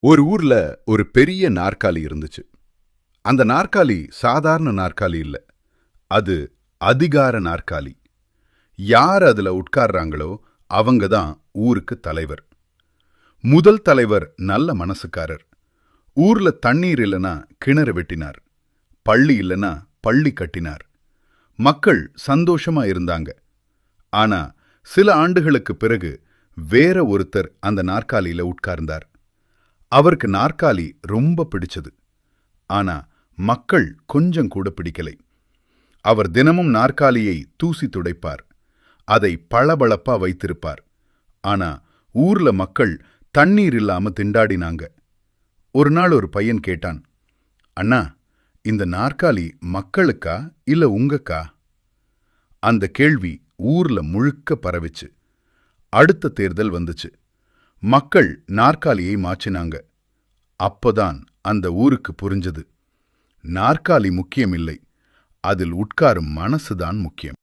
ஒரு ஊர்ல ஒரு பெரிய நாற்காலி இருந்துச்சு. அந்த நாற்காலி சாதாரண நாற்காலி இல்ல. அது அதிகார நாற்காலி. யார் அதுல உட்கார்றாங்களோ அவங்க தான் ஊருக்கு தலைவர். முதல் தலைவர் நல்ல மனசுக்காரர். ஊர்ல தண்ணீர் இல்லனா கிணறு வெட்டினார். பள்ளி இல்லனா பள்ளி கட்டினார். மக்கள் சந்தோஷமா இருந்தாங்க. ஆனா சில ஆண்டுகளுக்கு பிறகு வேற ஒருத்தர் அந்த நாற்காலியில உட்கார்ந்தார். அவருக்கு நாற்காலி ரொம்ப பிடிச்சது. ஆனா மக்கள் கொஞ்சம் கூட பிடிக்கலை. அவர் தினமும் நாற்காலியை தூசி துடைப்பார். அதை பளபளப்பா வைத்திருப்பார். ஆனா ஊர்ல மக்கள் தண்ணீர் இல்லாம திண்டாடினாங்க. ஒரு நாள் ஒரு பையன் கேட்டான், அண்ணா, இந்த நாற்காலி மக்களுக்கா இல்ல உங்கக்கா? அந்த கேள்வி ஊர்ல முழுக்க பரவிச்சு. அடுத்த தேர்தல் வந்துச்சு. மக்கள் நாற்காலியை மாற்றினாங்க. அப்போதான் அந்த ஊருக்கு புரிஞ்சது, நாற்காலி முக்கியமில்லை, அதில் உட்காரும் மனசுதான் முக்கியம்.